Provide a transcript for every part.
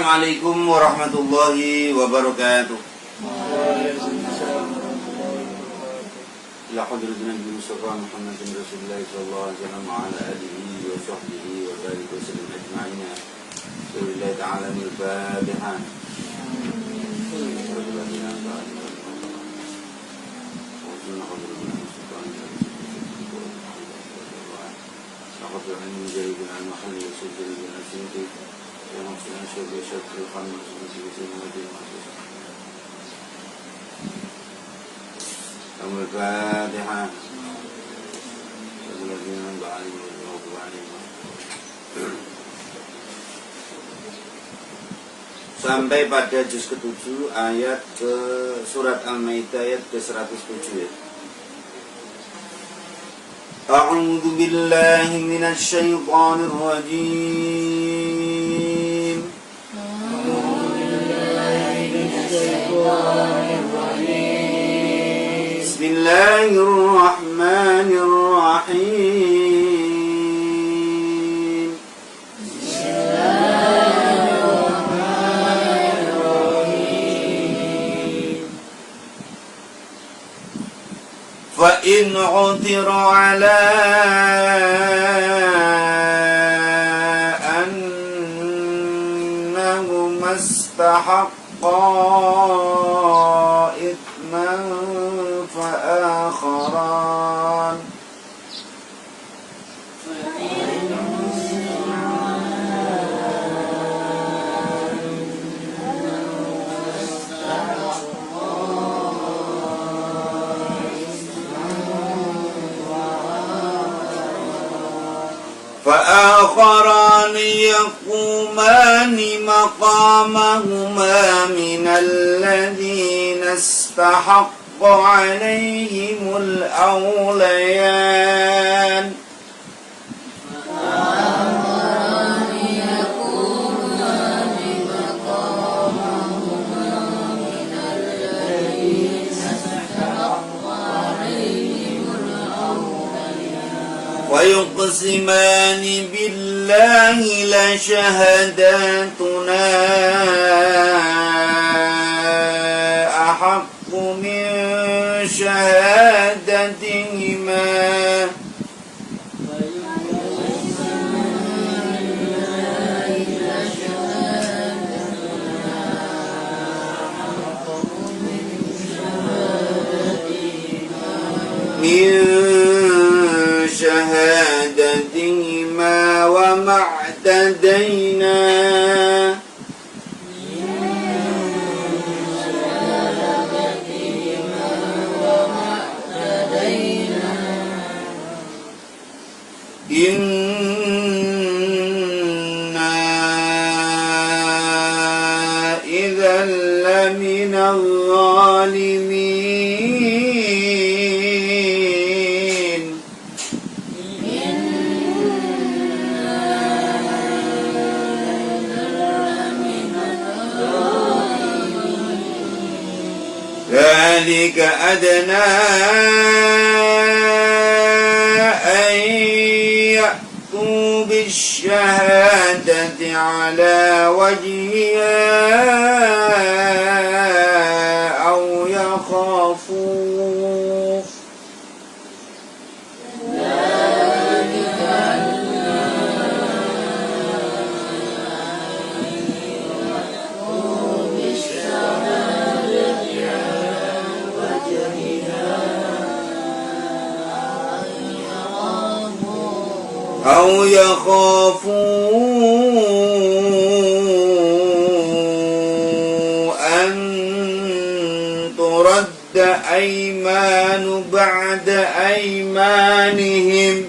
Assalamualaikum warahmatullahi wabarakatuh. La hadratina bi Mustafa Muhammadin Rasulullah sallallahu alaihi wasallam wa ala alihi wa sahbihi wa barik wa sallam ajma'in. Billahi ta'ala min al-Fatiha. Al-Fatihah. Sampai pada juz ke-7 ayat ke surat Al-Maidah ayat ke-107 ya. A'udzu billahi minasy syaithanir rajim. Bismillahirrahmanirrahim. Fa in 'uthira 'ala annahum istahaqqa ithman فآخران يقومان مقامهما من الذين استحق عليهم الأوليان ويقسمان بالله لشهادتنا أحق من شهادتهما وما اعتدينا إنا إذا لمن الظالمين ذلك أدنى أن يأتوا بالشهادة على وجهها أو يخافوا أن ترد أيمان بعد أيمانهم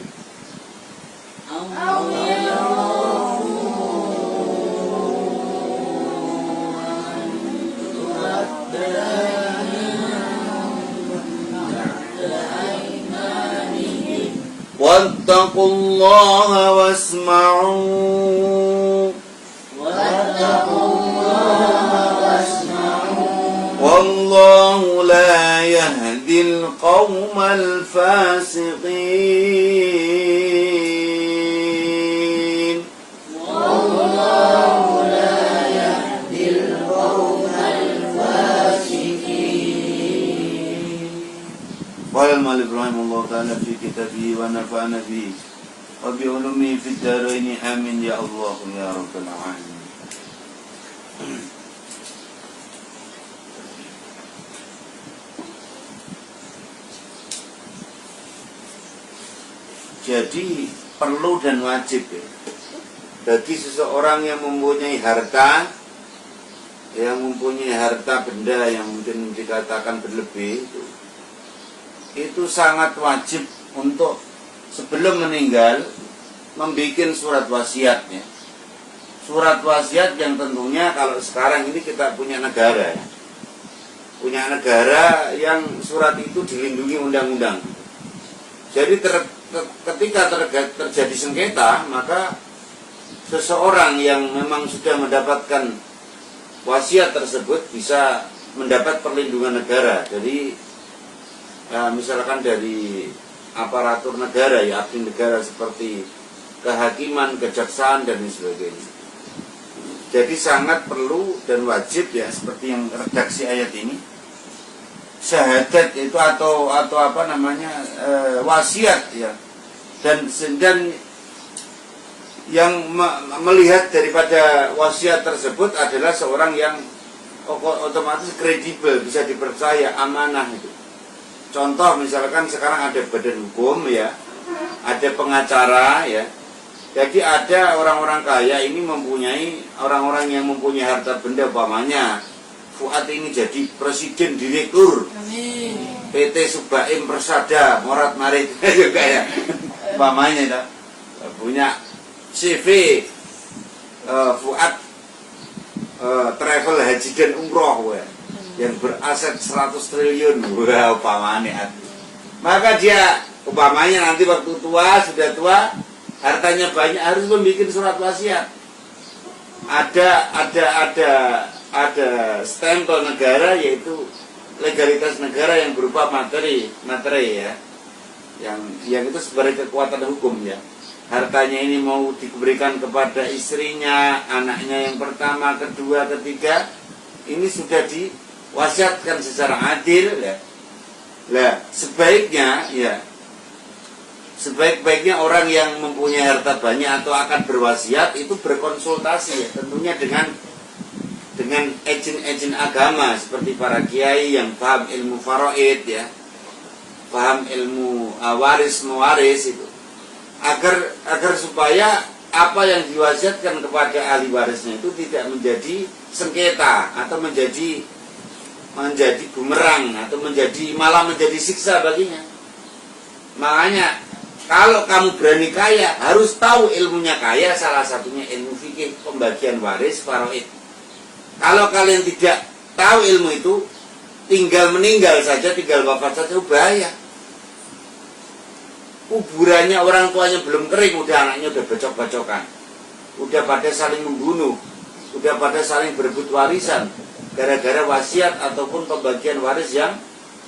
واتقوا الله واسمعوا والله لا يهدي القوم الفاسقين والله لا يهدي Qala al-mu'allif rahimahullah ta'ala fi kitabih wa nafa'ana bihi wa bi ulumihi fid dharain amin ya Allah ya rabbal alamin. Jadi perlu dan wajib ya, bagi seseorang yang mempunyai harta, benda yang mungkin dikatakan berlebih, itu sangat wajib untuk sebelum meninggal membuat surat wasiat ya. Surat wasiat yang tentunya kalau sekarang ini kita punya negara ya, yang surat itu dilindungi undang-undang. Jadi ketika terjadi sengketa, maka seseorang yang memang sudah mendapatkan wasiat tersebut bisa mendapat perlindungan negara. Jadi misalkan dari aparatur negara ya, abdi negara seperti kehakiman, kejaksaan dan sebagainya. Jadi sangat perlu dan wajib ya, seperti yang redaksi ayat ini, syahadat itu atau apa namanya wasiat ya, dan yang melihat daripada wasiat tersebut adalah seorang yang otomatis kredibel, bisa dipercaya, amanah itu. Contoh misalkan sekarang ada badan hukum ya, ada pengacara ya. Jadi ada orang-orang kaya ini mempunyai orang-orang yang mempunyai harta benda, umpamanya Fuad ini jadi presiden direktur PT Subaim Persada Morat Marit juga ya, umpamanya itu punya CV Fuad travel haji dan umroh yang beraset 100 triliun umpamanya. Maka dia umpamanya nanti waktu tua, sudah tua, hartanya banyak, harus membuat surat wasiat. Ada stempel negara, yaitu legalitas negara yang berupa materi ya, yang itu sebagai kekuatan hukum ya. Hartanya ini mau diberikan kepada istrinya, anaknya yang pertama, kedua, ketiga, ini sudah diwasiatkan secara adil ya. Lah sebaik-baiknya orang yang mempunyai harta banyak atau akan berwasiat itu berkonsultasi ya, tentunya dengan ejen-ejen agama seperti para kiai yang paham ilmu faraid ya, paham ilmu waris mewaris itu, agar supaya apa yang diwasiatkan kepada ahli warisnya itu tidak menjadi sengketa atau menjadi bumerang atau malah menjadi siksa baginya. Makanya kalau kamu berani kaya, harus tahu ilmunya kaya, salah satunya ilmu fikih pembagian waris faraid. Kalau kalian tidak tahu ilmu itu, tinggal meninggal saja, tinggal wafat saja, bahaya. Kuburannya orang tuanya belum kering, udah anaknya udah bacok-bacokan, udah pada saling membunuh, udah pada saling berebut warisan, gara-gara wasiat ataupun pembagian waris yang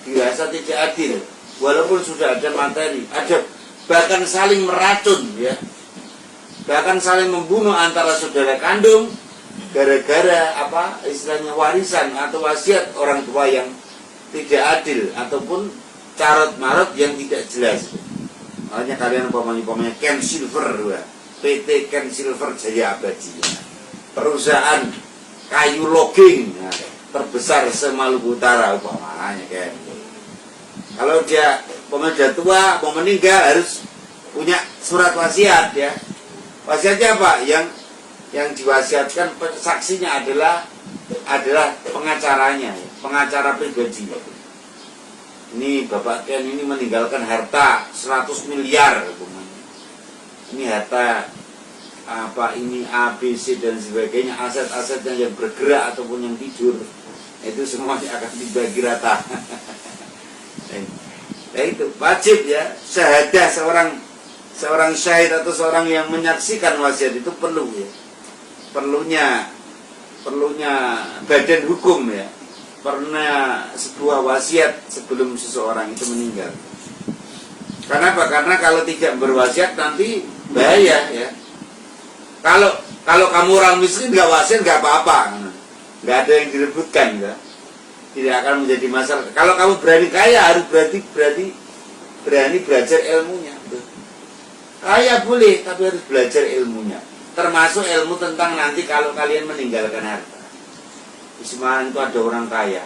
dirasa tidak adil. Walaupun sudah ada materi, ada bahkan saling meracun ya, bahkan saling membunuh antara saudara kandung, gara-gara apa istilahnya warisan atau wasiat orang tua yang tidak adil ataupun carut marut yang tidak jelas. Makanya kalian umpamanya Ken Silver, PT Ken Silver Jaya Abadi, perusahaan kayu logging terbesar se-Maluku Utara umpamanya kan. Kalau dia pemuda tua mau meninggal harus punya surat wasiat ya. Wasiatnya apa? Yang diwasiatkan saksinya adalah pengacaranya, pengacara pribadi. Ini Bapak Ken ini meninggalkan harta 100 miliar. Ini harta apa ini ABC dan sebagainya, aset-asetnya yang bergerak ataupun yang tidur, itu semuanya akan dibagi rata. Nah itu wajib ya, syahadah seorang syahid atau seorang yang menyaksikan wasiat itu perlu ya. Perlunya badan hukum ya, pernah sebuah wasiat sebelum seseorang itu meninggal. Kenapa? Karena kalau tidak berwasiat nanti bahaya ya. Kalau kamu orang miskin nggak wasiat nggak apa-apa, nggak ada yang direbutkan ya. Tidak akan menjadi masalah. Kalau kamu berani kaya, harus berani belajar ilmunya. Kaya boleh, tapi harus belajar ilmunya. Termasuk ilmu tentang nanti kalau kalian meninggalkan harta. Di Semarang itu ada orang kaya,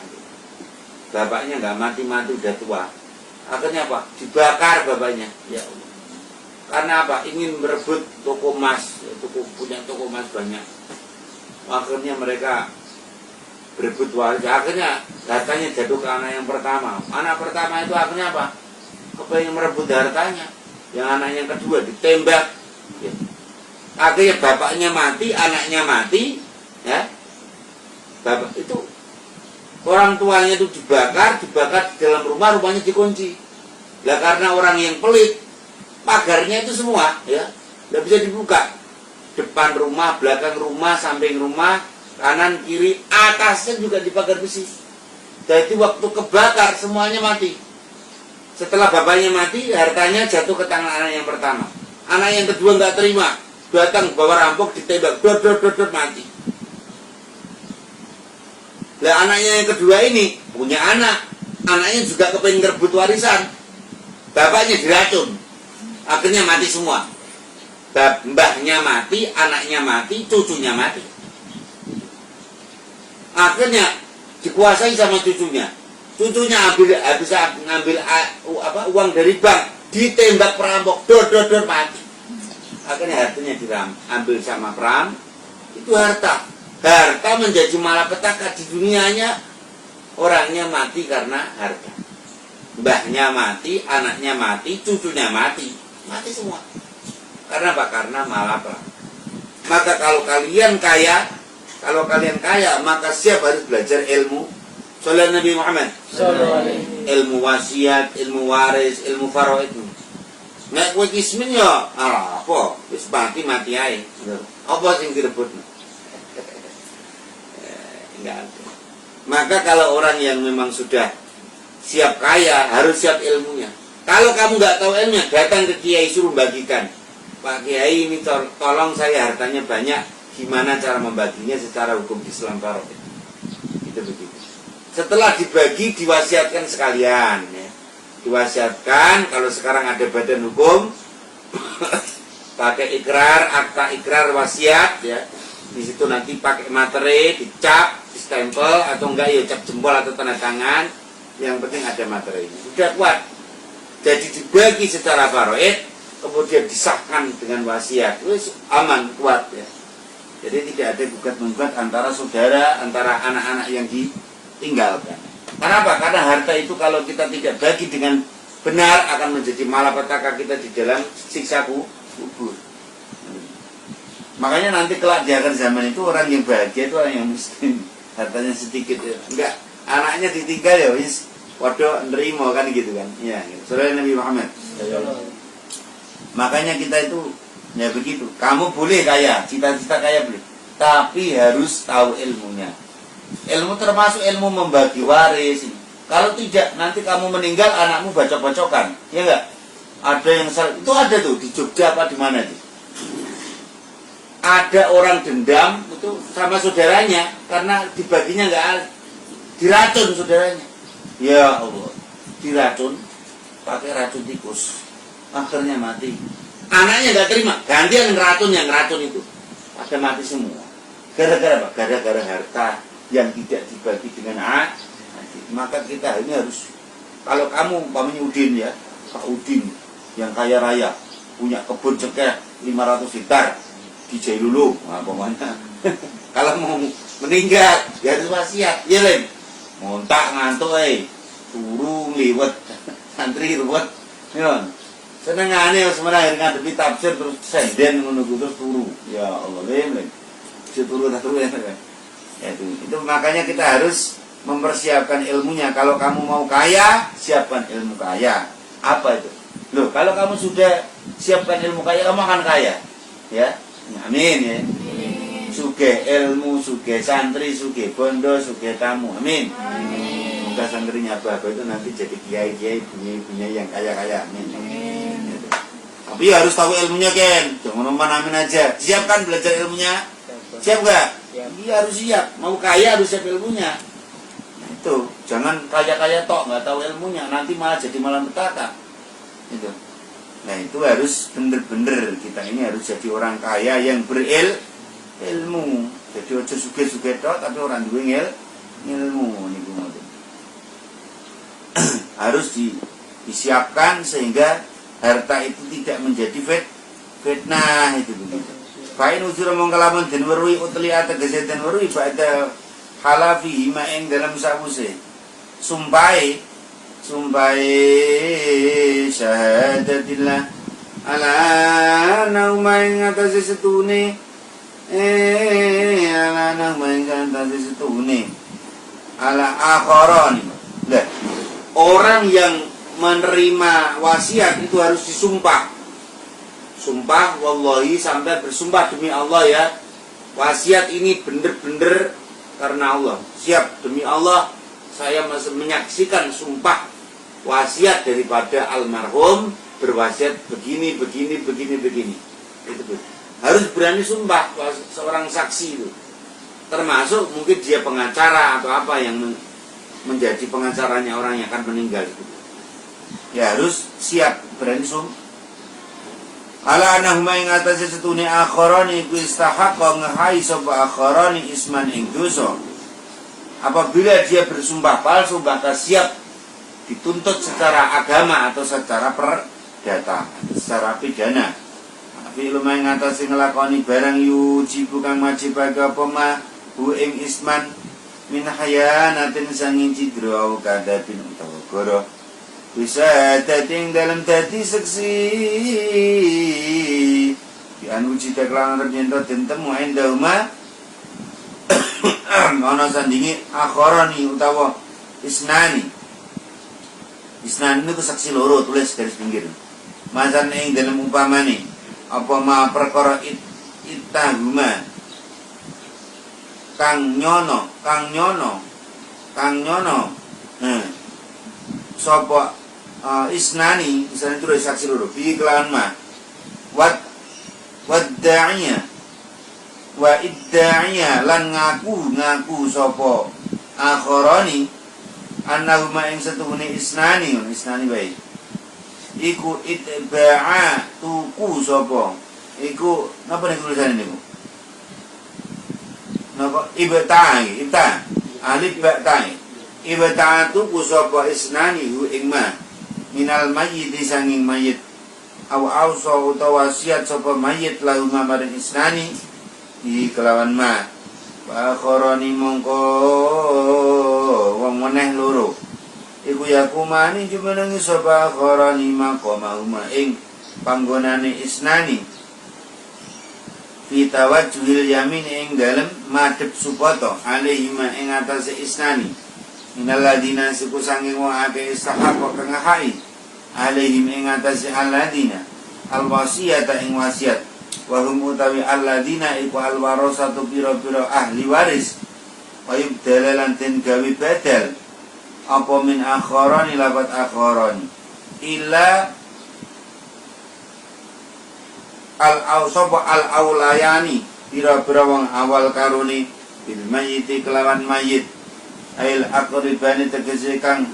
bapaknya nggak mati-mati, udah tua. Akhirnya apa? Dibakar bapaknya. Ya Allah. Karena apa? Ingin merebut toko emas, punya toko emas banyak. Akhirnya mereka berebut waris. Akhirnya hartanya jatuh ke anak yang pertama. Anak pertama itu akhirnya apa? Kepengen merebut hartanya. Yang anak yang kedua ditembak. Ya. Akhirnya bapaknya mati, anaknya mati. Ya. Bapak itu orang tuanya itu dibakar di dalam rumah, rumahnya dikunci. Lah karena orang yang pelit, pagarnya itu semua ya nggak bisa dibuka. Depan rumah, belakang rumah, samping rumah, kanan kiri, atasnya juga dipagar besi. Jadi waktu kebakar semuanya mati. Setelah bapaknya mati, hartanya jatuh ke tangan anak yang pertama. Anak yang kedua nggak terima, datang bawa rampok, ditembak, dor mati. Lah anaknya yang kedua ini punya anak, anaknya juga kepengen ngerebut warisan, bapaknya diracun, akhirnya mati semua. Mbahnya mati, anaknya mati, cucunya mati. Akhirnya dikuasai sama cucunya. Cucunya bisa ngambil uang dari bank, ditembak perampok, dor mati. Akhirnya hartanya diambil sama perampok. Itu harta menjadi malapetaka di dunianya. Orangnya mati karena harta. Mbahnya mati, anaknya mati, cucunya mati semua. Karena apa? Karena malapetaka. Maka kalau kalian kaya, maka siap harus belajar ilmu. Sallallahu Nabi Muhammad. Ilmu wasiat, ilmu waris, ilmu faraid. Nek kowe kismin ya apa? Wis mati ae. Apa sing direbutno? Enggak ada. Maka kalau orang yang memang sudah siap kaya, harus siap ilmunya. Kalau kamu nggak tahu ilmunya, datang ke kiai suruh bagikan. Pak Kiai, ini tolong saya hartanya banyak, gimana cara membaginya secara hukum Islam faraid. Itu begitu. Setelah dibagi, diwasiatkan sekalian ya. Diwasiatkan, kalau sekarang ada badan hukum pakai ikrar, akta ikrar wasiat ya. Di situ nanti pakai materai, dicap, stempel atau enggak ya cap jempol atau tanda tangan. Yang penting ada materinya. Sudah kuat. Jadi dibagi secara faraid, kemudian disahkan dengan wasiat. Wis aman, kuat ya. Jadi tidak ada gugat-gugat antara saudara, antara anak-anak yang ditinggalkan. Kenapa? Karena harta itu kalau kita tidak bagi dengan benar akan menjadi malapetaka kita di dalam siksa kubur. Makanya nanti kelak di akhir zaman itu orang yang bahagia itu orang yang miskin, hartanya sedikit ya. Enggak, anaknya ditinggal ya wis waduh nerimo kan gitu kan. Iya, gitu. Saudara Nabi Muhammad. Makanya kita itu ya begitu. Kamu boleh kaya, cita-cita kaya boleh, tapi harus tahu ilmunya. Ilmu termasuk ilmu membagi waris. Kalau tidak, nanti kamu meninggal anakmu bacok-bacokan, ya enggak? Ada yang itu ada tuh di Jogja apa di mana itu? Ada orang dendam itu sama saudaranya karena dibaginya enggak, diracun saudaranya. Ya Allah, diracun pakai racun tikus, akhirnya mati. Anaknya enggak terima, gantian yang ngeracun itu, pada mati semua. Gara-gara apa? Gara-gara harta yang tidak dibagi dengan adil. Maka kita ini harus, kalau kamu umpamanya Udin ya, Pak Udin yang kaya raya, punya kebun cengkeh 500 hektar di Jailulu, nah pokoknya kalau mau meninggal ya harus wasiat, ya Len, ngontak ngantuk turu liwet santri ruwet, ya senengane sebenarnya ngadepi tafsir terus senden menunggu terus turu, ya Allah Len, turu ya itu makanya kita harus mempersiapkan ilmunya. Kalau kamu mau kaya, siapkan ilmu kaya. Apa itu? Loh, kalau kamu sudah siapkan ilmu kaya, kamu akan kaya. Ya, amin ya. Sugih ilmu, sugih santri, sugih bondo, sugih tamu. Amin. Semoga santrinya apa itu nanti jadi kiai-kiai, punya yang kaya-kaya. Amin. Tapi harus tahu ilmunya, Ken. Jangan amin aja. Siapkan belajar ilmunya. Siap nggak? Iya harus siap. Mau kaya harus siap ilmunya. Itu jangan kaya-kaya tok nggak tahu ilmunya, nanti malah jadi malapetaka. Itu. Nah itu harus bener-bener kita ini harus jadi orang kaya yang berilmu. Jadi ojo suge-suge tok tapi orang duwe ilmu niku ngoten. Harus disiapkan sehingga harta itu tidak menjadi fitnah itu begitu. Fa'in ujur mongkalamun den weruhi utli ategese den weruhi ba'da halafi ma ing dalam sawuse sumpai syahadatillah ala nauma ing atase setune ala nauma ing atase setune ala akharani. Lah orang yang menerima wasiat itu harus disumpah. Sumpah wallahi sampai bersumpah demi Allah ya. Wasiat ini bener-bener karena Allah. Siap demi Allah saya masih menyaksikan sumpah wasiat daripada almarhum berwasiat begini. Itu harus berani sumpah seorang saksi itu. Termasuk mungkin dia pengacara atau apa yang menjadi pengacaranya orang yang akan meninggal itu. Ya harus siap berani sumpah. Ala anahuma ing atase setune akharani iku istahaqqa ngahai sapa akharani isman ing dosa. Apabila dia bersumpah palsu maka siap dituntut secara agama atau secara perdata, secara pidana. Tapi lumayan ngatasi ngelakoni barang yuji bukan wajib apa ma hu ing isman min hayanatin sangin cidro kadapin utawa goro. Bisa dating dalam dadi seksi di anu cita kelangan terjento dan temu endahuma ana sandingi akharani utawa isnani itu saksi loro tulis garis pinggir mazan ing dalam umpamane apa ma perkara itahuma kang nyono sapa isnani misalnya itu dari saksi loro bi kelawan ma wadda'iyah wa idda'iyah lan ngaku sapa akharani annahuma ing satune isnani bae iku itba'a tuku sapa iku napa nek tulisane niku napa ibta alif ba'tai ibta tuku sapa isnani hu ing ma minal mayyit sanging mayit au auso utawa wasiat sapa mayit lahu maring isnani di kelawan ma wa akharani mongko wong meneh loro iku yakumani jumenengi sapa akharani maqamahuma ing panggonane isnani fi tawajjuhil yamin ing dalem madhep supoto alaihi ma ing atase isnani minaladina siku sanging wong akeh istahaqqa kang ngahai alaihim ing atase alladina alwasiyata ing wasiat wa hum utawi alladina iku alwarasatu pira-pira ahli waris wa yubdalalan den gawe badal apa min akharani labat akharani illa al-aulayani pira-pira wong awal karone bil mayyiti kelawan mayit ail aqribani tegese kang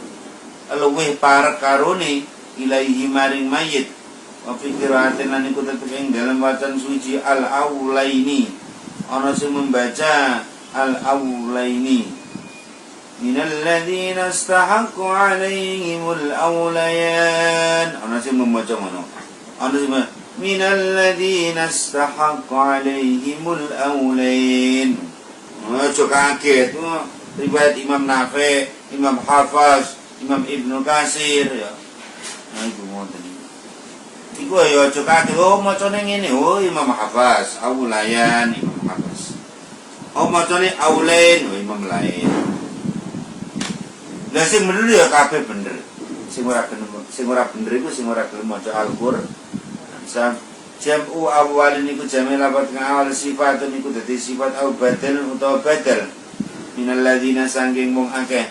luwih parek karone ilaihi maring mayit wa fikiratin lan iku tetep ing dalam wacan suci al-aulaini ana sing membaca al-aulaini minal ladzina istahaqqu alaihimul aulayan ana sing membaca ngono ana sing minal ladzina istahaqqu alaihimul aulain ojo kaget riwayat Imam Nafi, Imam Hafaz, Imam Ibnu Katsir ya. Nah iku ngoten. Iku ya aja kaget macane ngene Imam Hafaz, Aulayan Imam Hafaz. Macane Aulain Imam lain. Lah sing bener ya kabeh bener. Sing ora bener iku sing ora gelem maca Al-Qur'an. Jam'u awalin iku jame lapat kang awal sifat niku dadi sifat au badal utawa badal. Minal ladzina sangking mung akeh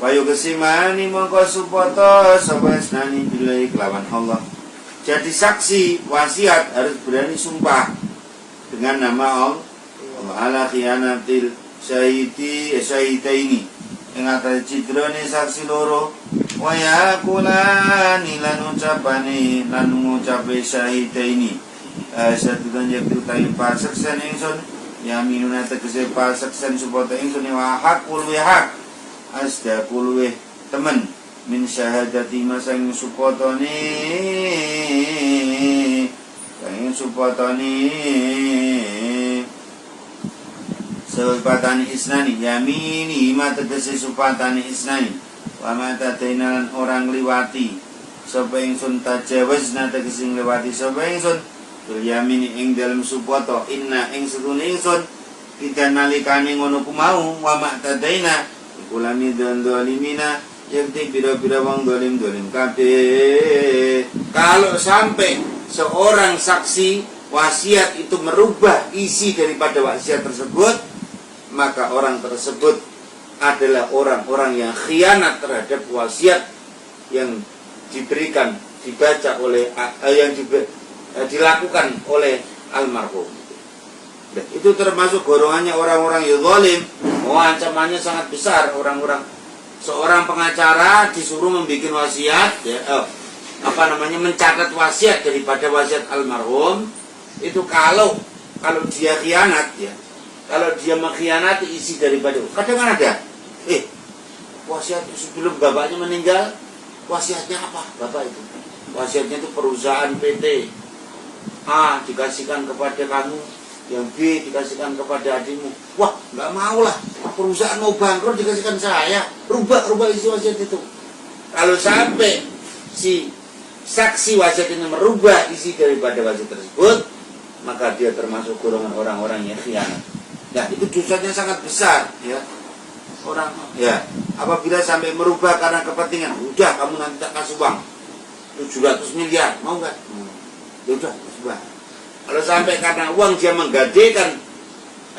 wayu kesimani mongko supoto sapa isnani billahi kelawan Allah. Jadi saksi wasiat harus berani sumpah dengan nama Allah ala khiyanatil syahidi ini ing atase cidrone saksi loro wa yaqulani lan ucapane lan ngucape syahidaini sadudan yakti utawi pasaksan ingsun yaminuna tegese pasaksan supaya ingsun wa hakul wa hak asdaqul wa temen min syahadati masang supotone kang supotone supatane isnani yamini ma tegese supatane isnani wa mata tainan orang liwati sapa ingsun tajawazna tegese liwati sapa ingsun bil yamini ing dalem supoto inna ing sedune ingsun kita nalikane ngono ku mau wa mata taina kulani dolimina yakti bira-bira wong dolim kabeh. Kalau sampai seorang saksi wasiat itu merubah isi daripada wasiat tersebut, maka orang tersebut adalah orang-orang yang khianat terhadap wasiat yang diberikan, dibaca oleh yang dilakukan oleh almarhum. Itu termasuk golongannya orang-orang yang zalim. Ancamannya sangat besar. Seorang pengacara disuruh membuat wasiat, mencatat wasiat daripada wasiat almarhum. Itu kalau dia khianat, ya. Kalau dia mengkhianati isi daripada, kadang ada, wasiat sebelum bapaknya meninggal, wasiatnya apa? Bapak itu, wasiatnya itu perusahaan PT A dikasihkan kepada kamu, yang B dikasihkan kepada adikmu. Wah, nggak mau lah, perusahaan mau bangkrut dikasihkan saya. Rubah isi wasiat itu. Kalau sampai si saksi wasiat ini merubah isi daripada wasiat tersebut, maka dia termasuk golongan orang-orang yang khianat. Nah, itu dosanya sangat besar, ya. Apabila sampai merubah karena kepentingan, udah kamu nanti tak kasih uang 700 miliar, mau nggak? Ya udah, coba. Kalau sampai karena uang dia menggadekan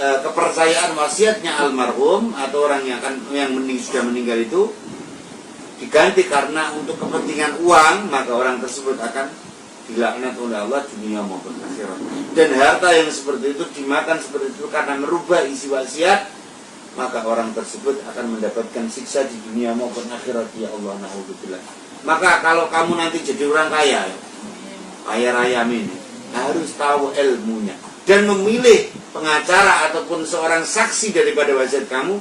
kepercayaan wasiatnya almarhum atau orang yang sudah meninggal itu diganti karena untuk kepentingan uang, maka orang tersebut akan dilaknat oleh Allah dunia maupun akhirat. Dan harta yang seperti itu dimakan seperti itu karena merubah isi wasiat, maka orang tersebut akan mendapatkan siksa di dunia maupun akhirat. Ya Allah, na'udzubillah. Maka kalau kamu nanti jadi orang kaya raya ini, harus tahu ilmunya dan memilih pengacara ataupun seorang saksi daripada wasiat kamu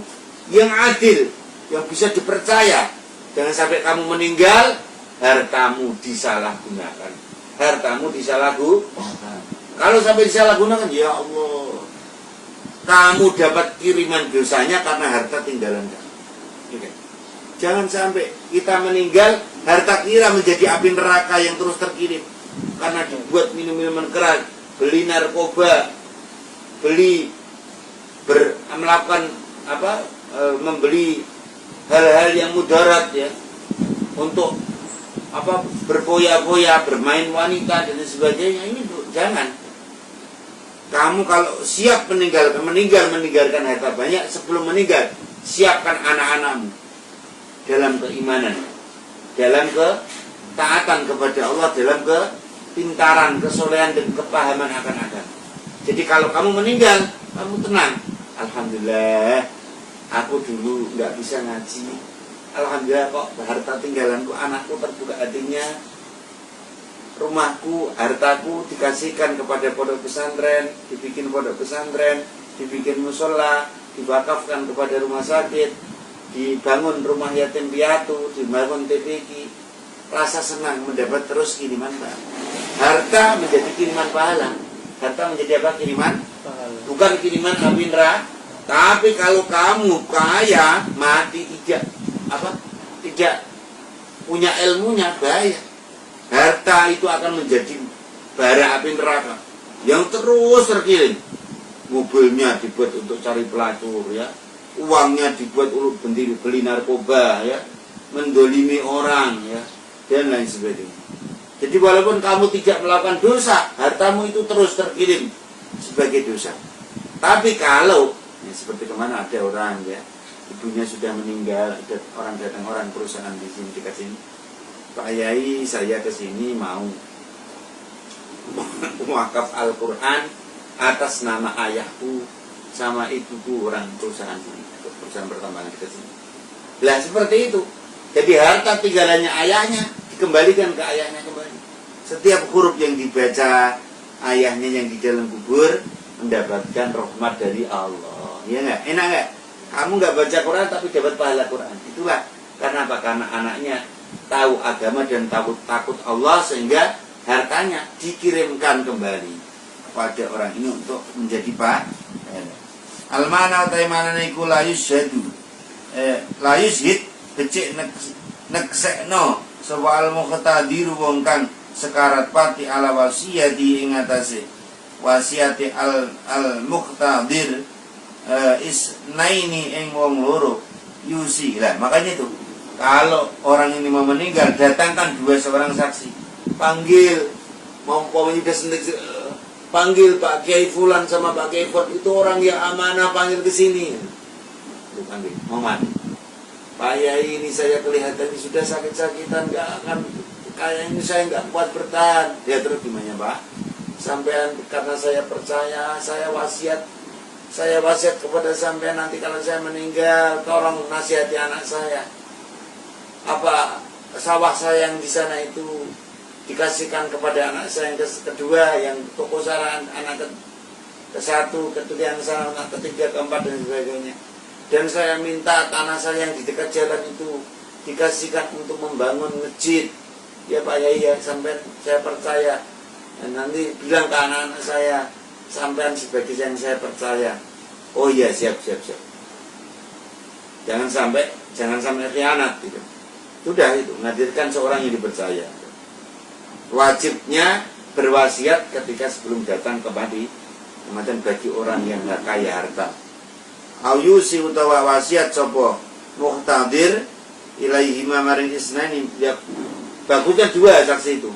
yang adil, yang bisa dipercaya. Jangan sampai kamu meninggal, hartamu disalahgunakan. Kalau sampai disalahgunakan, ya Allah, kamu dapat kiriman dosanya karena harta tinggalan kamu. Jangan sampai kita meninggal, harta kita menjadi api neraka yang terus terkirim karena dibuat minum-minuman keras, beli narkoba, membeli hal-hal yang mudarat, ya, untuk berfoya-foya, bermain wanita dan sebagainya. Ini jangan. Kamu kalau siap meninggalkan harta banyak, sebelum meninggal siapkan anak-anakmu dalam keimanan, dalam ketaatan kepada Allah, dalam kepintaran, kesolehan dan kepahaman akan agama. Jadi kalau kamu meninggal, kamu tenang. Alhamdulillah, aku dulu nggak bisa ngaji. Alhamdulillah kok harta tinggalanku, anakku terbuka hatinya, rumahku, hartaku dikasihkan kepada pondok pesantren, dibikin pondok pesantren, dibikin musola, diwakafkan kepada rumah sakit, dibangun rumah yatim piatu, dibangun TPQ. Rasa senang mendapat terus kiriman pahala. Harta menjadi kiriman pahala. Harta menjadi apa? Kiriman pahala. Bukan kiriman aminra. Tapi kalau kamu kaya mati tidak punya ilmunya, bahaya. Harta itu akan menjadi bara api neraka yang terus terkirim. Mobilnya dibuat untuk cari pelacur, ya. Uangnya dibuat untuk beli narkoba, ya. Mendolimi orang, ya, dan lain sebagainya. Jadi walaupun kamu tidak melakukan dosa, hartamu itu terus terkirim sebagai dosa. Tapi kalau seperti kemana ada orang, ya, ibunya sudah meninggal, ada orang perusahaan di sini dikasih, Pak Yai, saya kesini mau wakaf Al-Quran atas nama ayahku sama ibuku, orang perusahaan pertambangan di sini. Lah seperti itu. Jadi harta tinggalannya ayahnya dikembalikan ke ayahnya kembali. Setiap huruf yang dibaca ayahnya yang di dalam kubur mendapatkan rahmat dari Allah. Iya nggak? Enak nggak? Kamu nggak baca Quran tapi dapat pahala Quran. Itulah karena apa? Karena anaknya tahu agama dan takut Allah sehingga hartanya dikirimkan kembali kepada orang ini untuk menjadi pahala. Almana taimana niku layushadu layushid becik neksekno sapa al-muqtadir wong kang sekarat pati ala wasiyati ing atase wasiati al-muqtadir isnaini ing wong loro yusi. Lah makanya itu kalau orang ini mau meninggal datangkan dua seorang saksi, panggil umpamanya panggil Pak Kiai Fulan sama Pak Kiai Fulan, itu orang yang amanah, panggil ke sini. Itu panggil, Muhammad. Pak Yai ini saya kelihatan sudah sakit-sakitan, nggak akan kayak ini, saya nggak kuat bertahan. Ya terus gimana Pak? Sampean karena saya percaya, saya wasiat kepada sampean nanti kalau saya meninggal, tolong nasihati anak saya. Apa sawah saya yang di sana itu dikasihkan kepada anak saya yang kedua, yang toko saran anak ke satu, ketiga, yang sana, anak ketiga, keempat dan sebagainya. Dan saya minta tanah saya yang di dekat jalan itu dikasihkan untuk membangun masjid. Ya Pak Yai, ya sampai saya percaya. Dan nanti bilang ke anak-anak saya, sampean sebagai yang saya percaya. Oh iya, siap. Jangan sampai khianat gitu. Sudah itu, menghadirkan seorang yang dipercaya. Wajibnya berwasiat ketika sebelum datang kembali kematian bagi orang yang nggak kaya harta. Auyusi utawa wasiat sopo muqtadir ilaihi maring isnani. Ya, bagusnya dua saksi itu.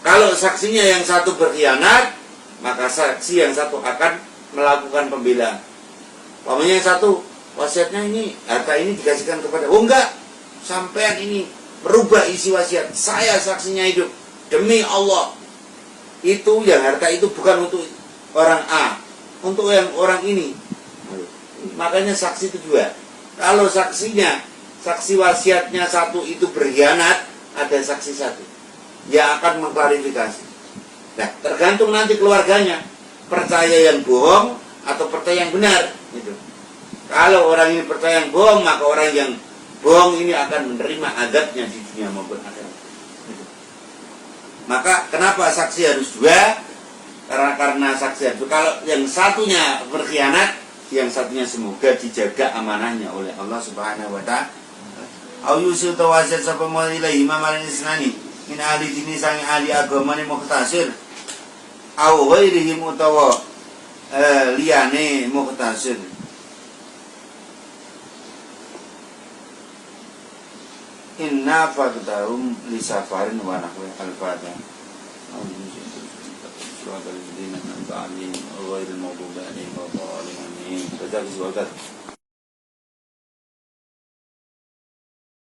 Kalau saksinya yang satu berkhianat, maka saksi yang satu akan melakukan pembelaan. Pokoknya yang satu wasiatnya ini harta ini dikasihkan kepada, oh enggak, sampean ini merubah isi wasiat, saya saksinya hidup demi Allah, itu yang harta itu bukan untuk orang A, untuk yang orang ini. Makanya saksi itu dua. Kalau saksi wasiatnya satu itu berkhianat, ada saksi satu yang akan mengklarifikasi. Nah, tergantung nanti keluarganya percaya yang bohong atau percaya yang benar. Gitu. Kalau orang ini percaya yang bohong, maka orang yang bohong ini akan menerima azabnya di dunia maupun akhirat. Gitu. Maka kenapa saksi harus dua? Karena saksi harus, kalau yang satunya berkhianat, yang satunya semoga dijaga amanahnya oleh Allah Subhanahu wa taala. Au yusil tawasat sapa mulai imaman isnani min ahli dini sang ahli agama ni muqtasir. Au ghairihim utawa liyane muqtasir. Inna faqdahum li safarin wa nahwi al-fatiha. Surah al-Ladina an'amta 'alaihim ghairil maghdubi 'alaihim waladdallin. Baca bismillah.